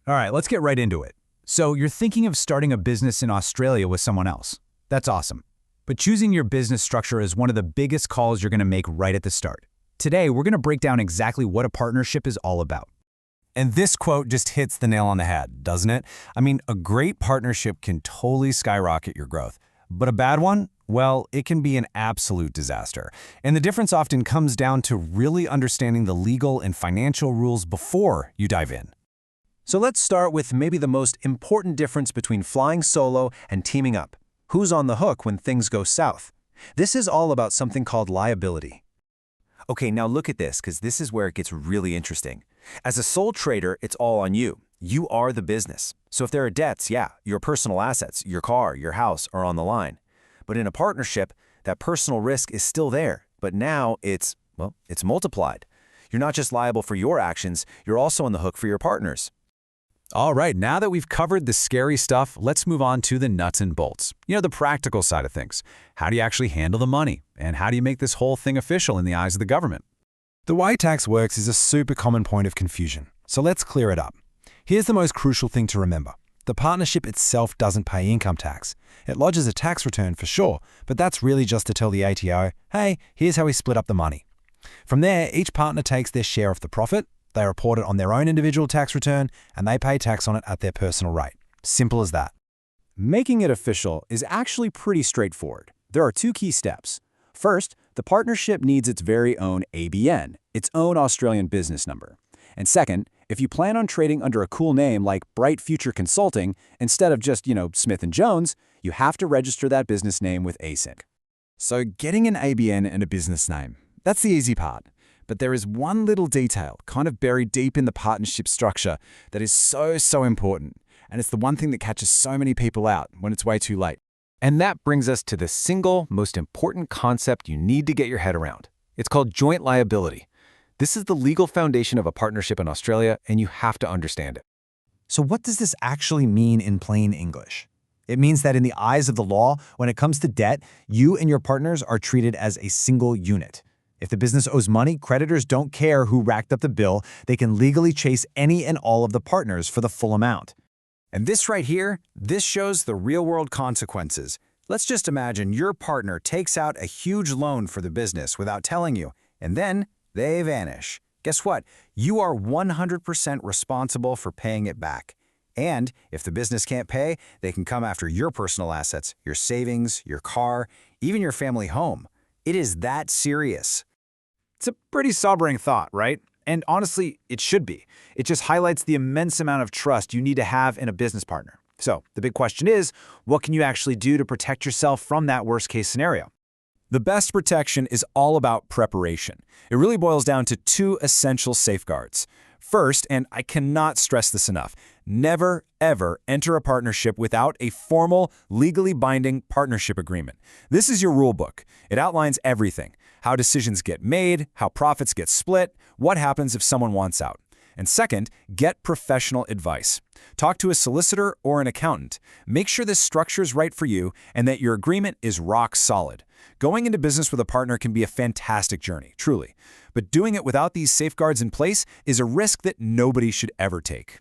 All right, let's get right into it. So you're thinking of starting a business in Australia with someone else. That's awesome. But choosing your business structure is one of the biggest calls you're going to make right at the start. Today, we're going to break down exactly what a partnership is all about. And this quote just hits the nail on the head, doesn't it? I mean, a great partnership can totally skyrocket your growth. But a bad one? Well, it can be an absolute disaster. And the difference often comes down to really understanding the legal and financial rules before you dive in. So let's start with maybe the most important difference between flying solo and teaming up. Who's on the hook when things go south? This is all about something called liability. Okay, now look at this, because this is where it gets really interesting. As a sole trader, it's all on you. You are the business. So if there are debts, yeah, your personal assets, your car, your house are on the line. But in a partnership, that personal risk is still there, but now it's multiplied. You're not just liable for your actions, you're also on the hook for your partners. All right, now that we've covered the scary stuff, let's move on to the nuts and bolts. The practical side of things. How do you actually handle the money? And how do you make this whole thing official in the eyes of the government? The way tax works is a super common point of confusion, so let's clear it up. Here's the most crucial thing to remember. The partnership itself doesn't pay income tax. It lodges a tax return for sure, but that's really just to tell the ATO, hey, here's how we split up the money. From there, each partner takes their share of the profit, they report it on their own individual tax return, and they pay tax on it at their personal rate. Simple as that. Making it official is actually pretty straightforward. There are two key steps. First, the partnership needs its very own ABN, its own Australian business number. And second, if you plan on trading under a cool name like Bright Future Consulting, instead of just, Smith & Jones, you have to register that business name with ASIC. So getting an ABN and a business name, that's the easy part. But there is one little detail kind of buried deep in the partnership structure that is so important. And it's the one thing that catches so many people out when it's way too late. And that brings us to the single most important concept you need to get your head around. It's called joint liability. This is the legal foundation of a partnership in Australia, and you have to understand it. So what does this actually mean in plain English? It means that in the eyes of the law, when it comes to debt, you and your partners are treated as a single unit. If the business owes money, creditors don't care who racked up the bill. They can legally chase any and all of the partners for the full amount. And this right here, this shows the real-world consequences. Let's just imagine your partner takes out a huge loan for the business without telling you, and then they vanish. Guess what? You are 100% responsible for paying it back. And if the business can't pay, they can come after your personal assets, your savings, your car, even your family home. It is that serious. It's a pretty sobering thought, right? And honestly, it should be. It just highlights the immense amount of trust you need to have in a business partner. So the big question is, what can you actually do to protect yourself from that worst-case scenario? The best protection is all about preparation. It really boils down to two essential safeguards. First, and I cannot stress this enough, never, ever enter a partnership without a formal, legally binding partnership agreement. This is your rule book. It outlines everything: how decisions get made, how profits get split, what happens if someone wants out. And second, get professional advice. Talk to a solicitor or an accountant. Make sure this structure is right for you and that your agreement is rock solid. Going into business with a partner can be a fantastic journey, truly. But doing it without these safeguards in place is a risk that nobody should ever take.